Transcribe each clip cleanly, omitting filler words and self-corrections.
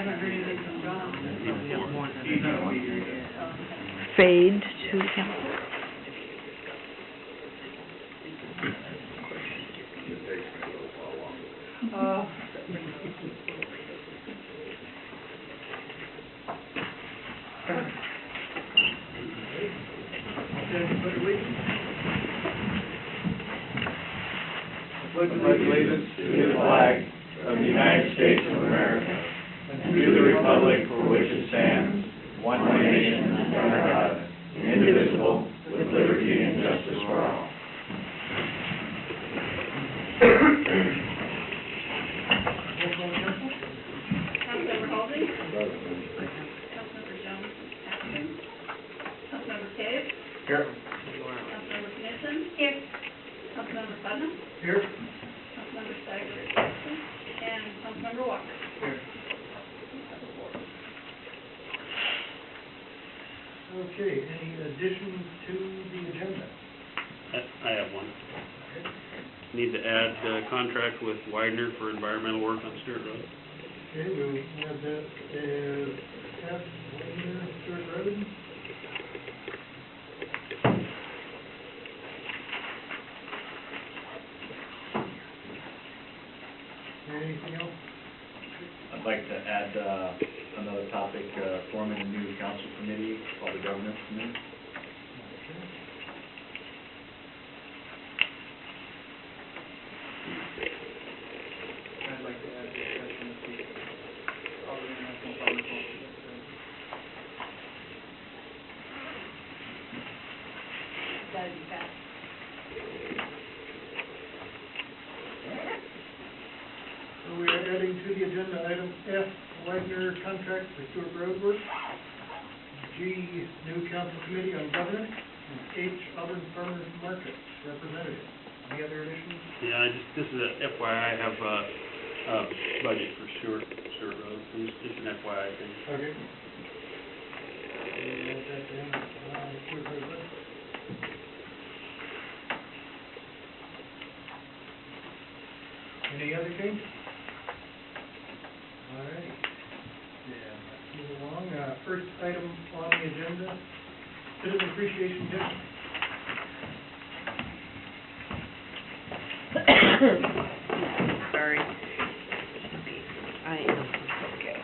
haven't heard anything from John. Fade to council. Oh. Pledge allegiance to the flag of the United States of America and to the republic for which it stands, one nation, under God, indivisible, with liberty and justice for all. Councilmember Halsey? Councilmember Jones absent. Councilmember Cave? Here. Councilmember Knudsen? Here. Councilmember Putnam? Here. Councilmember Steiger absent. And Councilmember Walker? Here. Okay, any additions to the agenda? I have one. Need to add contract with Widener for environmental work on Stewart Road. Okay, we'll have that as F, Wagner, Stewart Road. Anything else? I'd like to add another topic, forming a new council committee called the Governance Committee. Okay. I'd like to add discussion of the international pharmacology. That'd be fast. So we are adding to the agenda item F, Wagner contract for Stewart Road work. G, new council committee on governance. And H, Auburn Farmers Market representative. Any other additions? Yeah, this is a FYI, I have a budget for Stewart Road, just an FYI thing. Okay. We'll add that in, Stewart Road budget. Any other changes? All right. Yeah, let's move along. First item on the agenda, citizen appreciation dinner. Sorry. I am okay.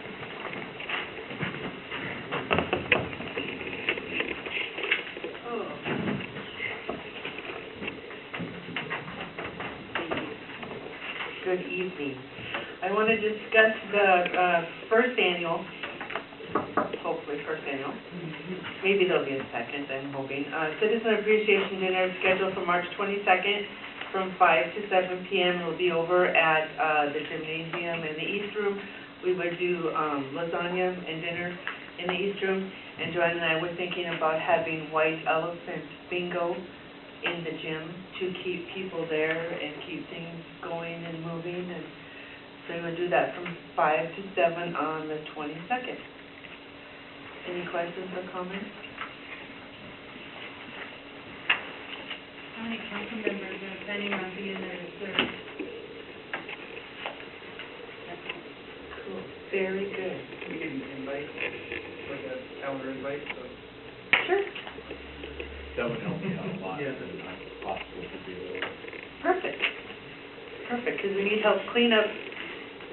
Oh. Good evening. I want to discuss the first annual, hopefully first annual, maybe there'll be a second, I'm hoping, Citizen Appreciation Dinner scheduled for March 22nd from 5 to 7 p.m. It will be over at the gymnasium in the East Room. We would do lasagna and dinner in the East Room, and Joanne and I were thinking about having white elephant bingo in the gym to keep people there and keep things going and moving, and so we would do that from 5 to 7 on the 22nd. Any questions or comments? How many council members are planning on being there to serve? Cool, very good. We can invite, like a calendar invite, so. Sure. That would help me out a lot. Yeah. If it's possible to do that. Perfect. Perfect, because we need help clean up,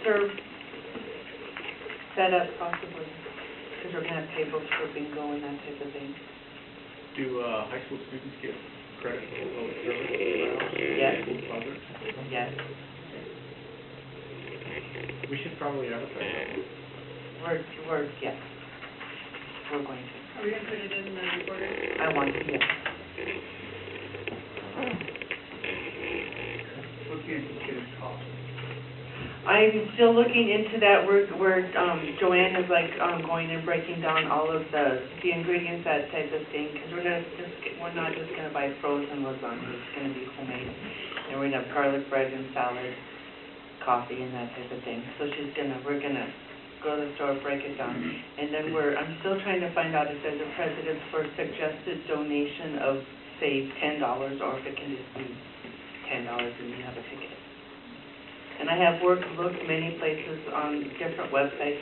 serve, set up possibly, because we're going to have tables for bingo and that type of thing. Do high school students get credit for public service? Yes. Others? Yes. We should probably advertise that. Yes. We're going to. Are we gonna put it in the recorder? I want to, yes. What's the anticipated cost? I'm still looking into that. We're Joanne is going and breaking down all of the ingredients, that type of thing, because we're not just gonna buy frozen lasagna. It's gonna be homemade, and we're gonna have garlic bread and salad, coffee, and that type of thing. So we're gonna go to the store, break it down, and then I'm still trying to find out if there's a precedent for suggested donation of, say, $10, or if it can just be $10 and you have a ticket. And I have looked many places on different websites,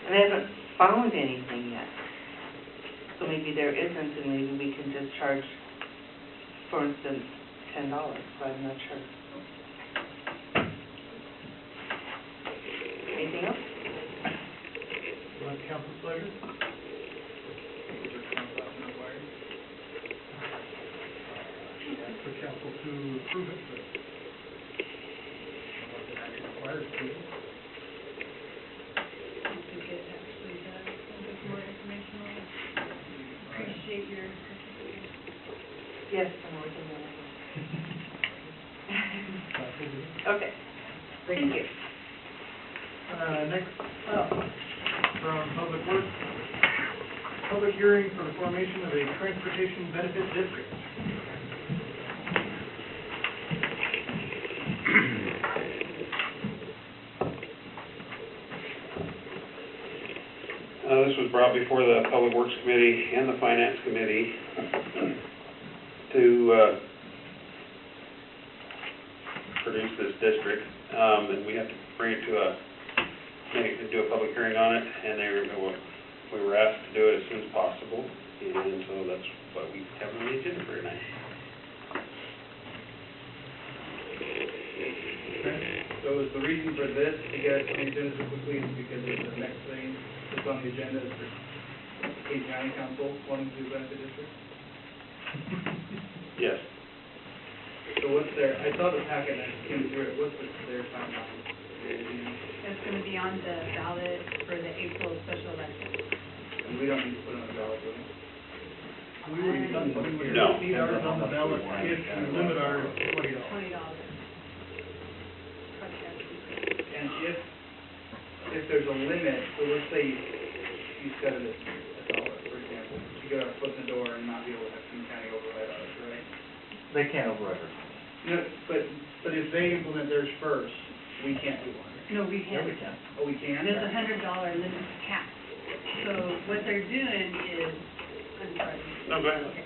And I haven't found anything yet. So maybe there isn't, and maybe we can just charge, for instance, $10, so I'm not sure. Anything else? What's council's pleasure? Ask for council to approve it, but I'm not that it requires approval. I think it actually does, a little bit more informational. Appreciate your participation. Yes, I'm working on it. Okay, thank you. Next up, from Public Works, public hearing for the formation of a transportation benefit district. This was brought before the Public Works Committee and the Finance Committee to produce this district, and we have to bring it to do a public hearing on it, and we were asked to do it as soon as possible, and so that's what we have on the agenda for tonight. So is the reason for this, to get it on the agenda so quickly, is because the next thing that's on the agenda is for King County Council wanting to do benefit district? Yes. So what's their, I saw the packet and I skimmed through it, what's their timeline? It's gonna be on the ballot for the April special election. And we don't need to put it on the ballot, do we? We would No. need ours on the ballot if we limit our $20. $20. And if there's a limit, so let's say you set it at $1, for example, you get our foot in the door and not be able to have King County override ours, right? They can't override it. No, but if they implement theirs first, we can't do one. No, we Yeah, can't. we can. Oh, we can? There's a $100 limit cap. So what they're doing is, I'm sorry. No, go ahead. Okay.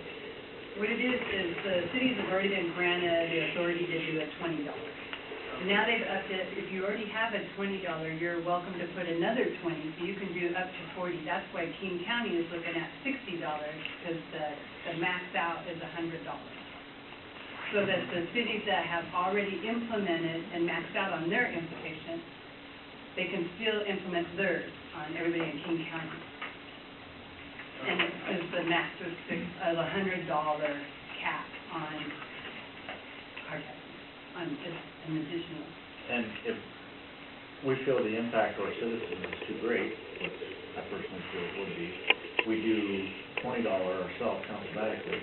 What it is the cities have already been granted the authority to do a $20. Now they've upped it, if you already have a $20, you're welcome to put another 20, so you can do up to 40. That's why King County is looking at $60, because the max out is $100. So that the cities that have already implemented and maxed out on their implication, they can still implement theirs on everybody in King County. And it's the max of $100 cap on car taxes, on just an additional. And if we feel the impact to our citizens is too great, which I personally feel it would be, we do $20 ourselves automatically,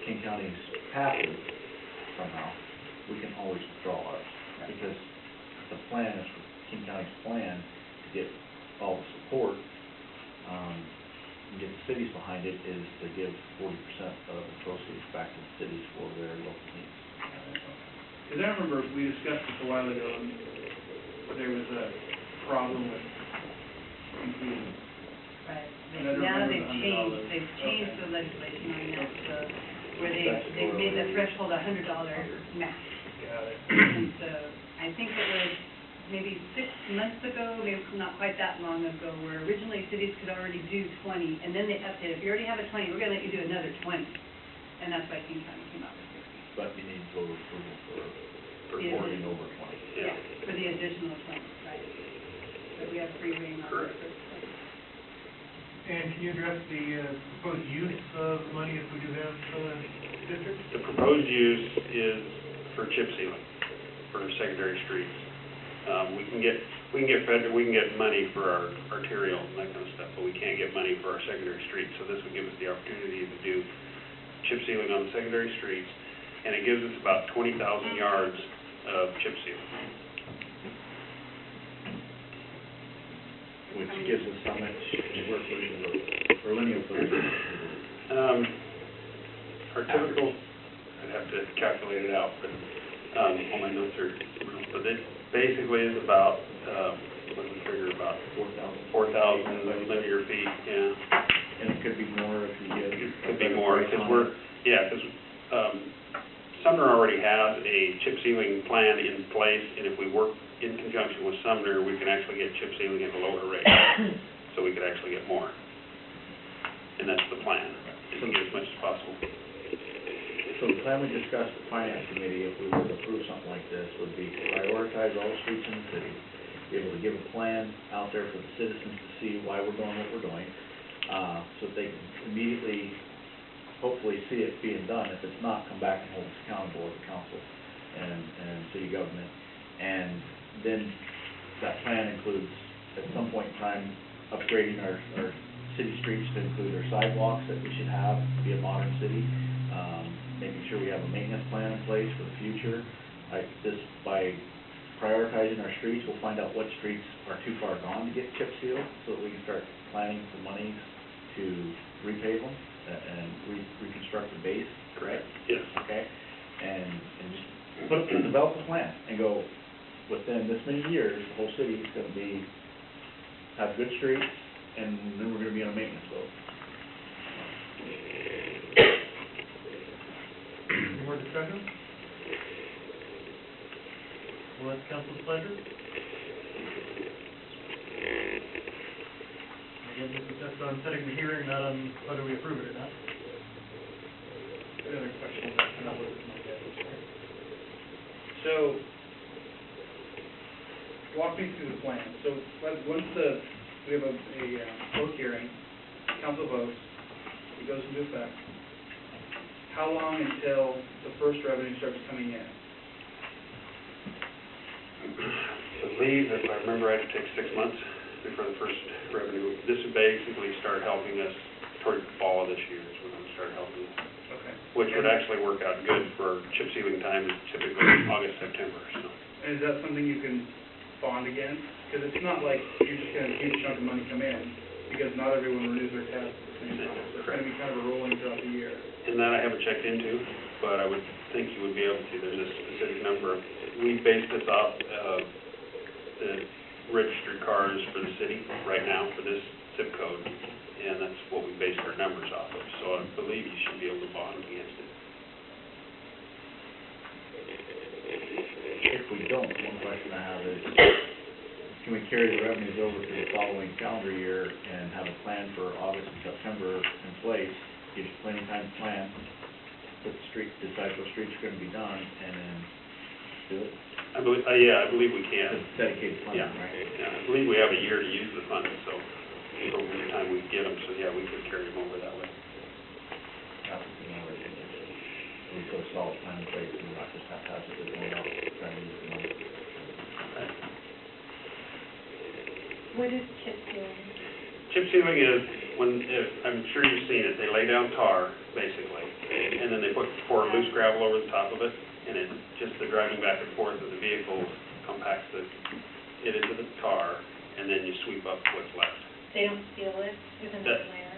King County's passes somehow, we can always withdraw ours. Because the plan is for King County's plan to get all the support, and get the cities behind it, is to give 40% of the proceeds back to the cities for their local needs. Because I remember we discussed this a while ago, and there was a problem with including. Right. And I don't Now remember they've the $100. changed the legislation on that, so, where they've made the threshold $100 max. Got it. And so, I think it was maybe 6 months ago, maybe not quite that long ago, where originally cities could already do 20, and then they upped it. If you already have a 20, we're gonna let you do another 20. And that's why King County came out with 60. But you need voter approval for Yeah. reporting over 20. Yeah, for the additional 20, right. But we have free reign on the Correct. first 20. And can you address the proposed use of money if we do have districts? The proposed use is for chip sealing for secondary streets. We can get money for our arterial and that kind of stuff, but we can't get money for our secondary streets. So this would give us the opportunity to do chip sealing on the secondary streets, and it gives us about 20,000 yards of chip sealing. Which gives us how much square footage or linear footage? Our typical, I'd have to calculate it out, but all my notes are, but it basically is about, what do we figure, about 4,000 linear feet, yeah. And it could be more if you get. It could be more, because Sumner already has a chip sealing plan in place, and if we work in conjunction with Sumner, we can actually get chip sealing at a lower rate. So so we could actually get more. And that's the plan, is to get as much as possible. So the plan we discussed at Finance Committee, if we were to approve something like this, would be to prioritize all the streets in the city, be able to give a plan out there for the citizens to see why we're doing what we're doing, so that they can immediately, hopefully see it being done. If it's not, come back and hold us accountable as a council and city government. And then that plan includes, at some point in time, upgrading our city streets to include our sidewalks that we should have, be a modern city, making sure we have a maintenance plan in place for the future. By prioritizing our streets, we'll find out what streets are too far gone to get chip sealed, so that we can start planning for money to repave them and reconstruct the base, correct? Yes. Okay, and just develop a plan and go, within this many years, the whole city is gonna have good streets, and then we're gonna be on a maintenance mode. Any more discussion? Well, that's council's pleasure. Again, this is just on setting the hearing, not on whether we approve it or not. Any other questions? So, walk me through the plan. So, once we have a public hearing, council votes, it goes into effect. How long until the first revenue starts coming in? I believe, if I remember right, it takes 6 months before the first revenue. This would basically start helping us toward the fall of this year is when it would start helping us. Okay. Which would actually work out good for chip sealing time, typically August, September, so. And is that something you can bond against? Because it's not like you're just gonna have a huge chunk of money come in, because not everyone renews their tabs at the same time. So it's gonna be kind of a rolling throughout the year. And that I haven't checked into, but I would think you would be able to. There's a specific number. We base this off of the registered cars for the city right now for this zip code, and that's what we base our numbers off of. So I believe you should be able to bond against it. If we don't, one question I have is, can we carry the revenues over to the following calendar year and have a plan for August and September in place? Gives you plenty of time to plan, put the street, decide what streets are gonna be done, and then do it. I believe we can. It's dedicated funding, Yeah. right? Yeah, I believe we have a year to use the funds, so over the time we get them, so yeah, we could carry them over that way. That would be my recommendation. We put a solid plan in place and not just haphazardly going out trying to use the money. What is chip sealing? Chip sealing is I'm sure you've seen it, they lay down tar, basically, and then they pour loose gravel over the top of it, and it, just the driving back and forth of the vehicle compacts it into the tar, and then you sweep up what's left. They don't seal it within that layer?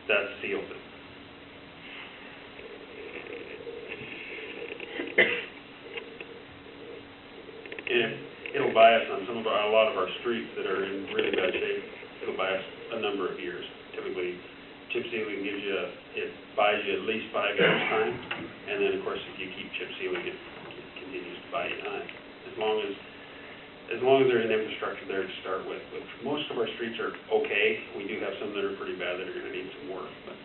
That seals it. And it'll buy us on a lot of our streets that are in really bad shape, it'll buy us a number of years. Typically, chip sealing it buys you at least 5 years' time, and then, of course, if you keep chip sealing, it continues to buy you time. As long as there's an infrastructure there to start with. But most of our streets are okay. We do have some that are pretty bad that are gonna need some work, but.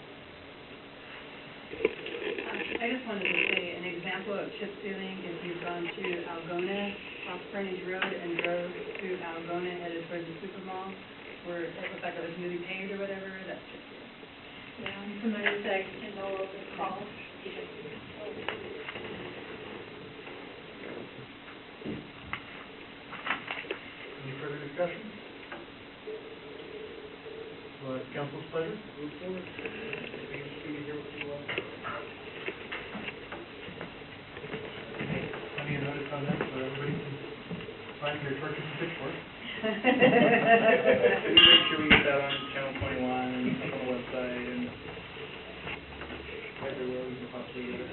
I just wanted to say, an example of chip sealing, if you've gone to Algona, off Frontage Road, and drove to Algona headed towards the Super Mall, where it looked like it was newly paved or whatever, that's chip sealing. Yeah, I'm familiar with that, and all of the calls. Any further discussion? Well, it's council's pleasure. Move forward. We can hear what you want. I need a notice on that, so everybody can find their torches and pitchforks. Can we make sure we get that on Channel 21 and up on the website and everywhere we can possibly get it?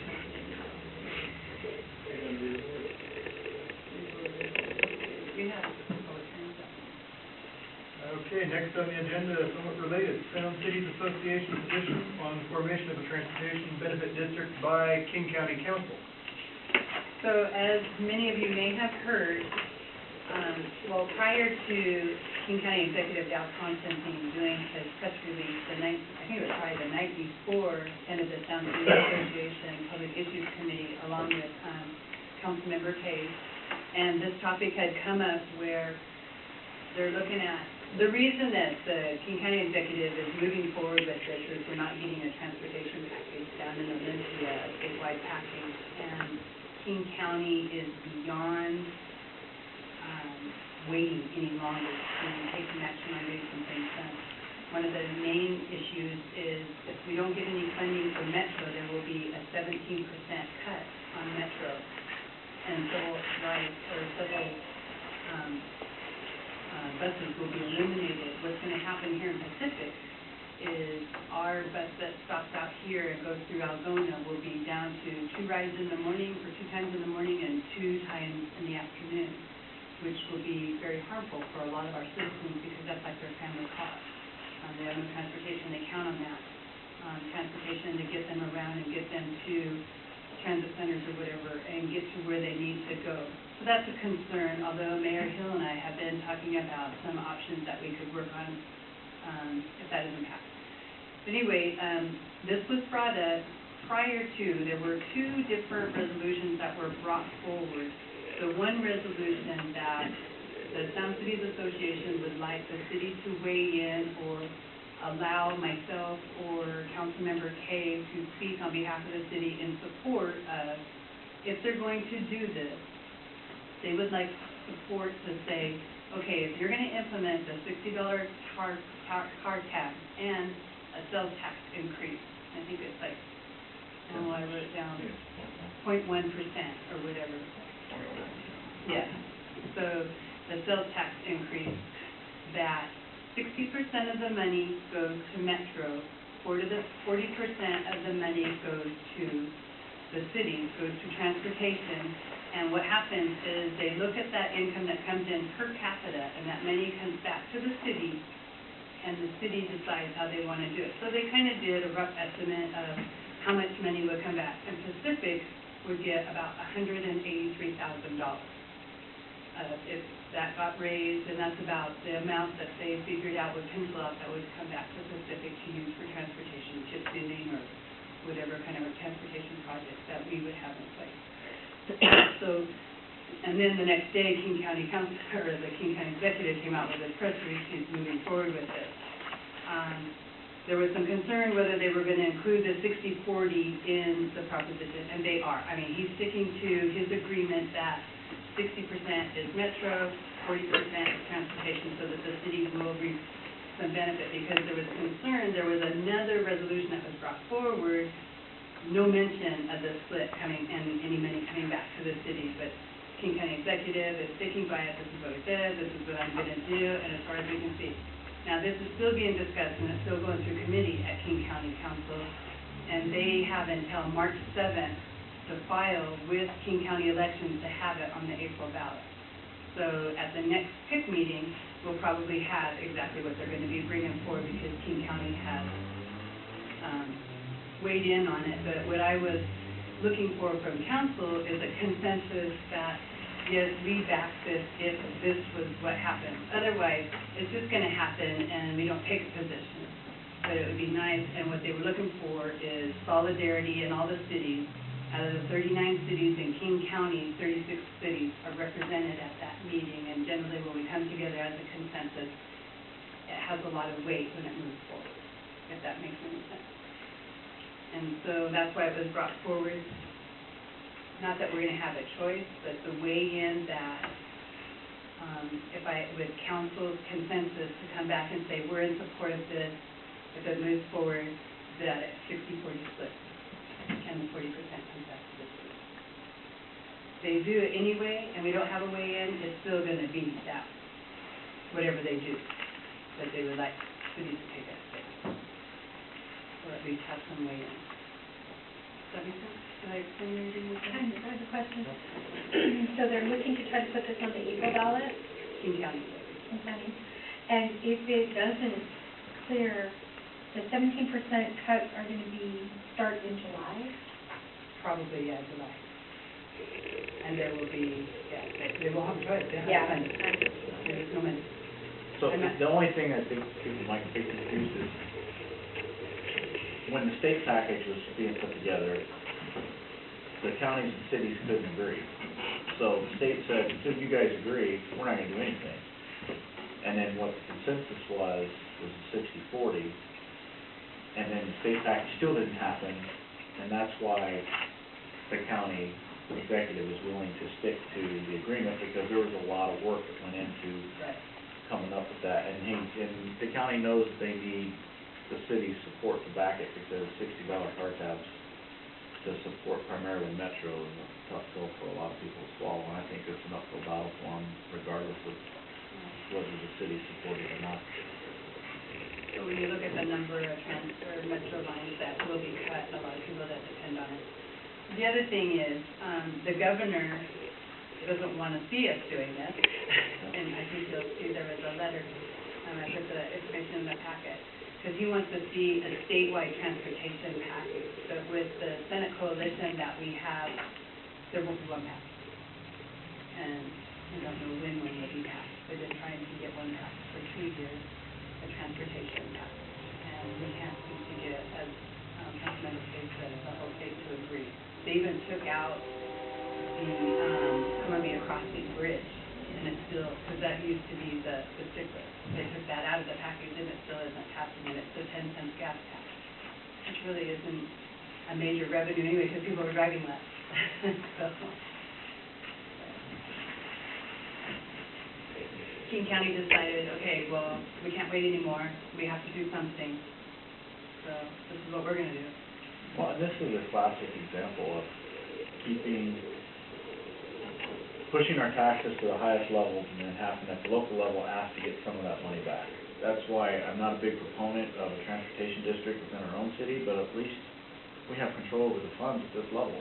Okay, next on the agenda, somewhat related, Sound Cities Association position on formation of a transportation benefit district by King County Council. So as many of you may have heard, Well, prior to King County Executive Dow Constantine doing his press release the night, I think it was probably the night before, kind of the Sound City Association Public Issues Committee, along with Councilmember Case, and this topic had come up where they're looking at, the reason that the King County Executive is moving forward with this is we're not getting a transportation package down in Olympia, statewide package, and King County is beyond waiting any longer to take some action on getting some things done. One of the main issues is if we don't get any funding for Metro, there will be a 17% cut on Metro, and civil rights or civil buses will be eliminated. What's going to happen here in Pacific is our bus that stops out here and goes through Algona will be down to 2 rides in the morning, or 2 times in the morning and 2 times in the afternoon, which will be very harmful for a lot of our citizens because that's like their family car. They have no transportation, they count on that transportation to get them around and get them to transit centers or whatever and get to where they need to go. So that's a concern, although Mayor Hill and I have been talking about some options that we could work on if that doesn't pass. Anyway, this was brought up prior to, there were 2 different resolutions that were brought forward. The one resolution that the Sound Cities Association would like the city to weigh in or allow myself or Councilmember Kay to speak on behalf of the city in support of, if they're going to do this, they would like support to say, okay, if you're going to implement the $60 car tax and a sales tax increase, I think it's like, oh, I wrote it down, 0.1% or whatever. Yeah, so the sales tax increase, that 60% of the money goes to Metro, 40% of the money goes to the city, goes to transportation, and what happens is they look at that income that comes in per capita, and that money comes back to the city, and the city decides how they want to do it. So they kind of did a rough estimate of how much money would come back, and Pacific would get about $183,000. If that got raised, and that's about the amount that they figured out would pencil out that would come back to Pacific to use for transportation, chip sealing, or whatever kind of a transportation project that we would have in place. So, and then the next day, King County Council, or the King County Executive came out with a press release, he's moving forward with it. There was some concern whether they were going to include the 60-40 in the proposition, and they are. I mean, he's sticking to his agreement that 60% is Metro, 40% is transportation, so that the cities will reap some benefit, because there was concern, there was another resolution that was brought forward, no mention of the split coming and any money coming back to the city, but King County Executive is sticking by it, this is what he said, this is what I'm going to do, and as far as we can see. Now, this is still being discussed, and it's still going through committee at King County Council, and they have until March 7th to file with King County Elections to have it on the April ballot. So at the next PIC meeting, we'll probably have exactly what they're going to be bringing forward, because King County has weighed in on it. But what I was looking for from council is a consensus that, yes, we back this if this was what happened. Otherwise, it's just going to happen and we don't take a position. But it would be nice, and what they were looking for is solidarity in all the cities. Out of the 39 cities in King County, 36 cities are represented at that meeting, and generally when we come together as a consensus, it has a lot of weight when it moves forward, if that makes any sense. And so that's why it was brought forward. Not that we're going to have a choice, but the weigh-in that with council's consensus to come back and say, we're in support of this, if it moves forward, that it's 60-40 split. And the 40% comes back to the city. They do it anyway, and we don't have a weigh-in, it's still going to be that, whatever they do. But they would like cities to take that step, or at least have some weigh-in. Does that make sense? Did I explain anything with that? I have a question. So they're looking to try to put this on the April ballot? King County. King County. And if it doesn't clear, the 17% cuts are going to be start in July? Probably, yeah, July. And there will be, they will have a choice, they have Yeah. money. There's no money. So I'm not- the only thing I think people might get confused is, when the state package was being put together, the counties and cities couldn't agree. So the state said, until you guys agree, we're not gonna do anything. And then what the consensus was a 60-40, and then the state package still didn't happen, and that's why the county executive was willing to stick to the agreement, because there was a lot of work that went into Right. coming up with that, and the county knows that they need the city's support to back it, because $60 car tabs to support primarily Metro is a tough pill for a lot of people to swallow, and I think it's an uphill battle for them, regardless of whether the city supports it or not. So when you look at the number of Metro lines that will be cut, a lot of people that depend on it. The other thing is, the governor doesn't want to see us doing this, and I think you'll see there was a letter, I put the information in the packet, because he wants to see a statewide transportation package. But with the Senate coalition that we have, there won't be one package. And I don't know when one will be passed. They've been trying to get one passed for 2 years, a transportation package. And we can't seem to get, as Councilmember Page said, the whole state to agree. They even took out the Columbia Crossing Bridge, and it's still, because that used to be the stickler. They took that out of the package, and it still isn't passing, and it's the 10 cent gas tax, which really isn't a major revenue anyway, because people are driving less. So, King County decided, okay, well, we can't wait anymore, we have to do something, so this is what we're gonna do. Well, and this is a classic example of pushing our taxes to the highest levels, and then having at the local level ask to get some of that money back. That's why I'm not a big proponent of a transportation district within our own city, but at least we have control over the funds at this level.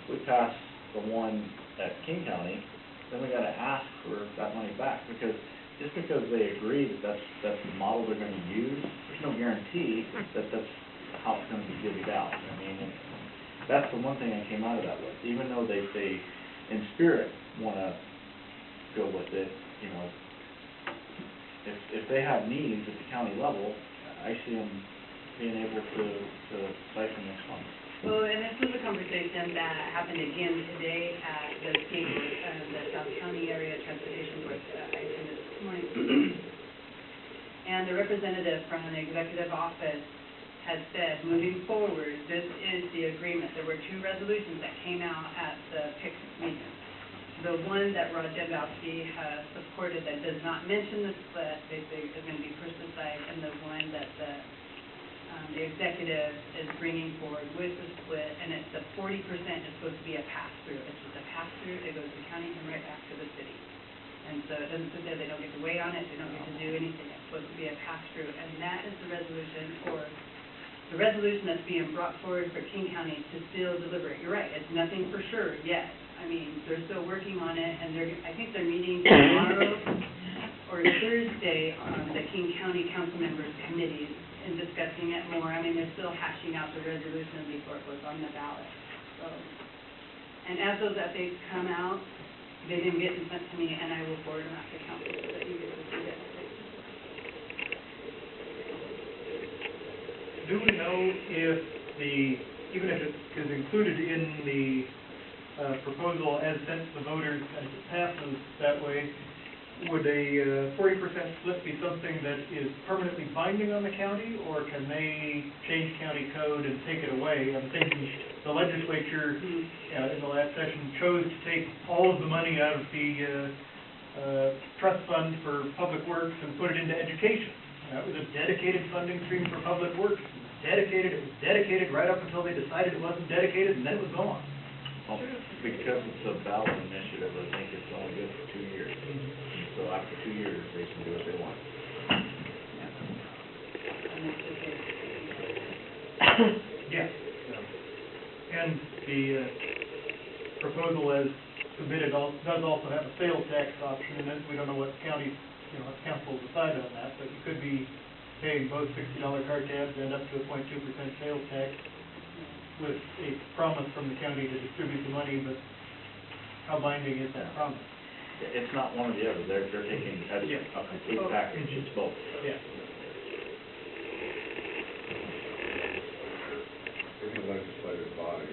If we pass the one at King County, then we gotta ask for that money back, because just because they agree that that's the model they're gonna use, there's no guarantee that that's how it's gonna be divvied out. I mean, that's the one thing I came out of that with. Even though they in spirit wanna go with it, you know, if they have needs at the county level, I see them being able to siphon those funds. Well, and this was a conversation that happened again today at the state, the South County Area Transportation Board, I attended this morning. And the representative from the executive office has said, moving forward, this is the agreement. There were 2 resolutions that came out at the PIC meeting. The one that Rod Dembowski has supported that does not mention the split, they say is going to be pushed aside, and the one that the executive is bringing forward with the split, and it's the 40% is supposed to be a pass-through. It's just a pass-through, it goes to the county and right back to the city. And so it doesn't sit there, they don't get to wait on it, they don't get to do anything. It's supposed to be a pass-through, and that is the resolution, or the resolution that's being brought forward for King County to still deliver it. You're right, it's nothing for sure yet. I mean, they're still working on it, and I think they're meeting tomorrow or Thursday on the King County Council Members Committee and discussing it more. I mean, they're still hashing out the resolution before it goes on the ballot. So, and as those updates come out, they didn't get sent to me, and I will forward them out to council so that you get to see it. Do we know if even if it is included in the proposal as sent to the voters, and if it passes that way, would a 40% split be something that is permanently binding on the county, or can they change county code and take it away? I'm thinking the legislature in the last session chose to take all of the money out of the trust fund for public works and put it into education. That was a dedicated funding stream for public works. It was dedicated right up until they decided it wasn't dedicated, and then it was gone. Well, because it's a ballot initiative, I think it's only good for 2 years. So after 2 years, they can do what they want. Yeah. And the proposal as submitted does also have a sales tax option, and then we don't know what county, what council will decide on that, but you could be paying both $60 car tabs and up to a 0.2% sales tax with a promise from the county to distribute the money, but How binding is that promise? It's not one or the other, they're taking, as Yeah. a complete package, it's both. Yeah. Any legislative body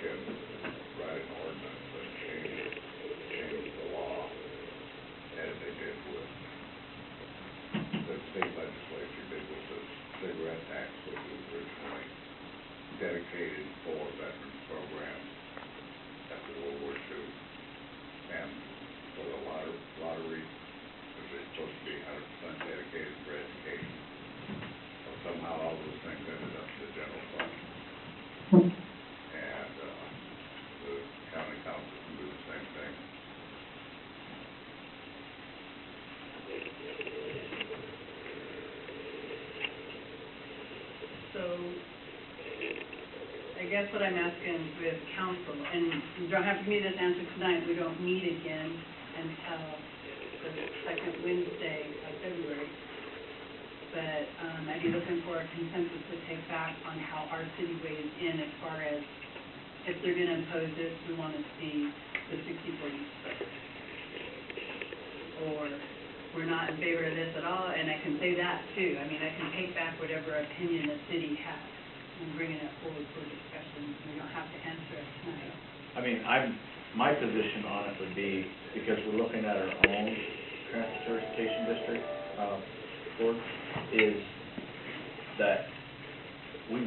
can write an ordinance that change the law, as they did with, the state legislature did with the cigarette tax, which was originally dedicated for veterans programs after World War II. And for the lottery, which is supposed to be 100% dedicated for education. But somehow all those things ended up in the general fund. And, the county council can do the same thing. So, I guess what I'm asking with council, and you don't have to give me this answer tonight, we don't meet again until the second Wednesday of February. But, I'd be looking for a consensus to take back on how our city weighs in as far as if they're gonna impose this, we wanna see the 60/40 split. Or we're not in favor of this at all, and I can say that too. I mean, I can take back whatever opinion the city has and bring it forward for discussion. We don't have to answer it tonight. I mean, my position on it would be, because we're looking at our own transportation district, board, is that we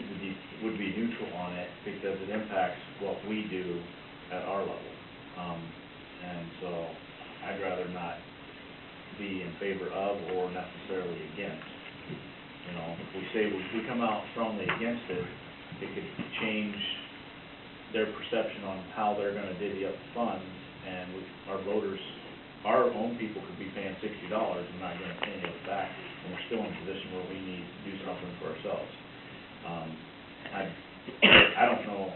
would be neutral on it because it impacts what we do at our level. And so I'd rather not be in favor of or necessarily against. You know, if we say we come out strongly against it, it could change their perception on how they're gonna divvy up the funds, and our voters, our own people could be paying $60 and not getting any of it back, and we're still in a position where we need to do something for ourselves. I don't know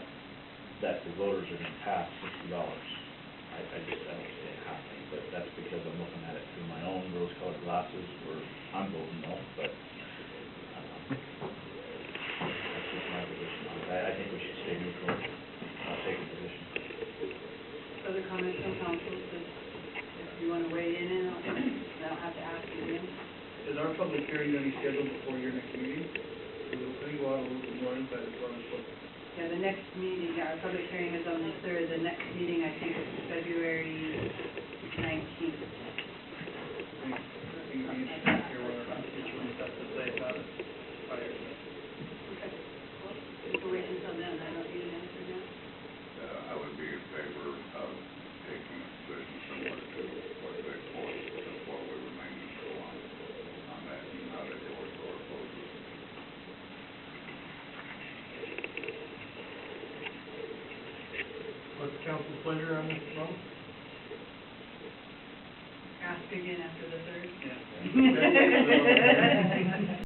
that the voters are gonna pass $60. I don't see it happening, but that's because I'm looking at it through my own rose-colored glasses, where I'm voting no, but, that's just my position on it. I think we should stay neutral, take a position. Other comments from council, if you want to weigh in on it, I don't have to ask you again. Is our public hearing going to be scheduled before your next meeting? I think we'll have a little bit more insight as far as what. Yeah, the next meeting, our public hearing is on the 3rd. The next meeting, I think, is February 19th. I think we need to hear what our constituents have to say about it prior to that. Okay. Well, we can wait until then. I don't need an answer now. I would be in favor of taking a position similar to what they forced, what we remain neutral on that, not endorse or oppose it. What's council's pleasure on this, Ron? Ask again after the 3rd. Yeah. Okay.